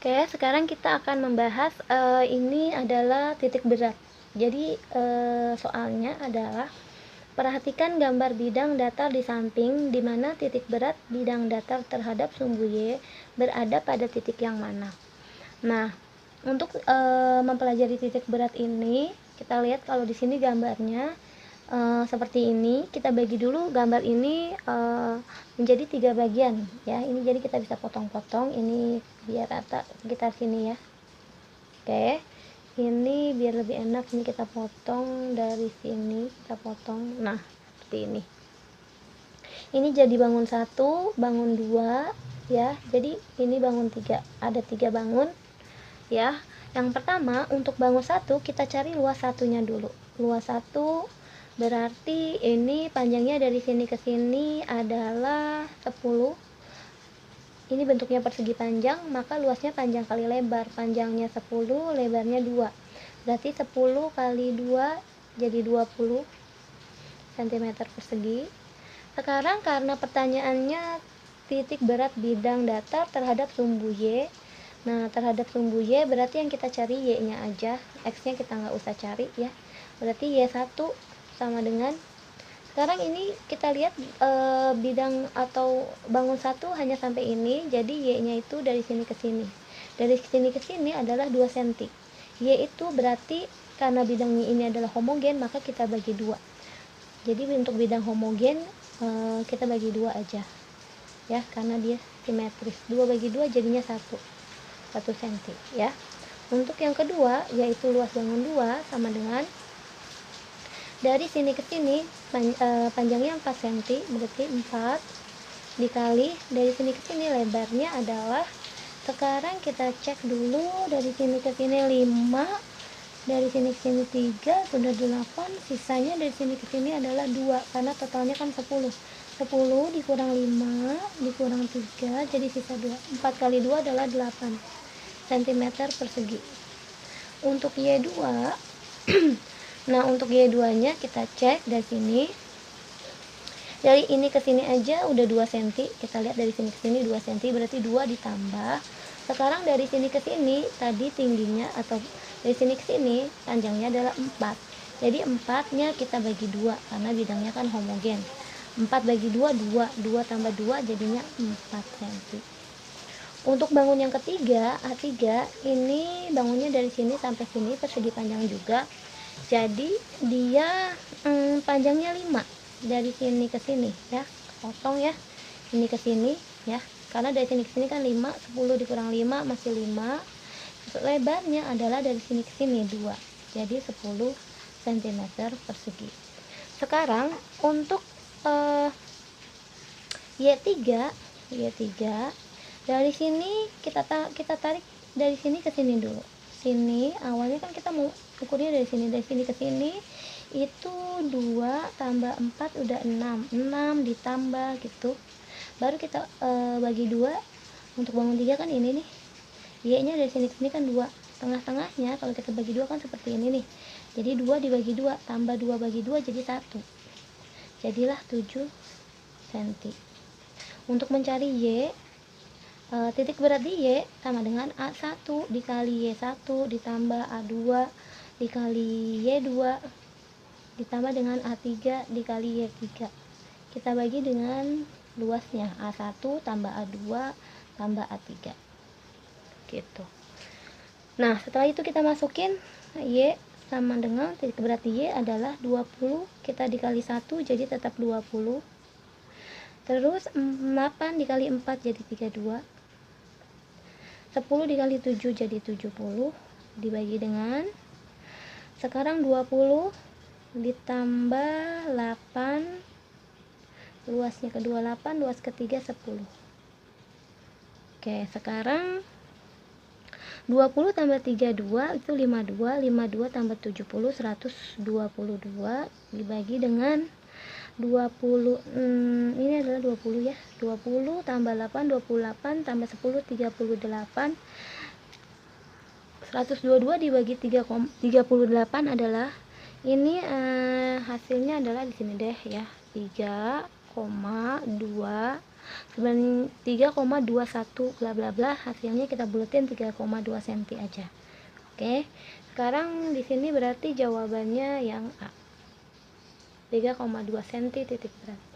Oke, sekarang kita akan membahas ini adalah titik berat. Jadi soalnya adalah perhatikan gambar bidang datar di samping di mana titik berat bidang datar terhadap sumbu Y berada pada titik yang mana. Nah, untuk mempelajari titik berat ini, kita lihat kalau di sini gambarnya seperti ini. Kita bagi dulu gambar ini menjadi 3 bagian ya. Ini jadi kita bisa potong-potong ini biar rata sekitar sini ya. Oke, ini biar lebih enak, ini kita potong dari sini, kita potong. Nah, seperti ini. Ini jadi bangun 1, bangun 2 ya. Jadi ini bangun 3. Ada 3 bangun ya. Yang pertama, untuk bangun 1 kita cari luas satunya dulu. Luas 1 berarti ini panjangnya dari sini ke sini adalah 10. Ini bentuknya persegi panjang, maka luasnya panjang kali lebar. Panjangnya 10, lebarnya 2. Berarti 10 kali 2 jadi 20 cm persegi. Sekarang karena pertanyaannya titik berat bidang datar terhadap sumbu Y. Nah, terhadap sumbu Y berarti yang kita cari Y-nya aja. X-nya kita nggak usah cari ya. Berarti Y1 sama dengan, sekarang ini kita lihat bidang atau bangun 1 hanya sampai ini, jadi Y-nya itu dari sini ke sini. Dari sini ke sini adalah 2 cm. Y itu berarti karena bidangnya ini adalah homogen, maka kita bagi 2. Jadi untuk bidang homogen kita bagi 2 aja. Ya, karena dia simetris. 2 bagi 2 jadinya 1 cm ya. Untuk yang kedua yaitu luas bangun 2 sama dengan dari sini ke sini panjangnya 4 cm, berarti 4 dikali dari sini ke sini lebarnya adalah, sekarang kita cek dulu, dari sini ke sini 5, dari sini ke sini 3, sudah 8, sisanya dari sini ke sini adalah 2 karena totalnya kan 10. 10 dikurang 5 dikurang 3 jadi sisa 2. 4 kali 2 adalah 8 cm persegi. Untuk Y2 nah, untuk Y2 nya kita cek dari sini. Dari ini ke sini aja udah 2 cm. Kita lihat dari sini ke sini 2 cm, berarti 2 ditambah. Sekarang dari sini ke sini tadi tingginya atau dari sini ke sini panjangnya adalah 4. Jadi 4-nya kita bagi 2 karena bidangnya kan homogen. 4 bagi 2 2, 2 tambah 2 jadinya 4 cm. Untuk bangun yang ketiga, A3, ini bangunnya dari sini sampai sini persegi panjang juga. Jadi dia panjangnya 5 dari sini ke sini ya. Potong ya. Ini ke sini ya. Karena dari sini ke sini kan 5, 10 dikurang 5 masih 5. Lebarnya adalah dari sini ke sini 2. Jadi 10 cm persegi. Sekarang untuk Y3 dari sini kita tarik dari sini ke sini dulu. Sini awalnya kan kita mau ukurnya dari sini ke sini itu 2 tambah 4 udah 6 ditambah gitu, baru kita bagi 2. Untuk bangun 3 kan ini nih, Y nya dari sini ke sini kan 2, tengah-tengahnya kalau kita bagi 2 kan seperti ini nih, jadi 2 dibagi 2 tambah 2 bagi 2 jadi 1, jadilah 7 cm. Untuk mencari Y, titik berat di Y sama dengan A1 dikali Y1 ditambah A2 dikali Y2 ditambah dengan A3 dikali Y3. Kita bagi dengan luasnya, A1 tambah A2 tambah A3 gitu. Nah, setelah itu kita masukin Y sama dengan titik berat di Y adalah 20, kita dikali 1 jadi tetap 20. Terus 8 dikali 4 jadi 32. 10 dikali 7 jadi 70, dibagi dengan, sekarang 20 ditambah 8, luasnya kedua 8, luas ketiga 10. Oke, sekarang 20 tambah 32 itu 52, 52 tambah 70 122 dibagi dengan 20, ini adalah 20 ya. 20 tambah 8 28 tambah 10 38. 122 dibagi 38 adalah ini hasilnya adalah di sini deh ya. 3,2 3,21 bla bla bla, hasilnya kita buletin 3,2 cm aja. Oke, sekarang di sini berarti jawabannya yang A, 3,2 cm titik berat.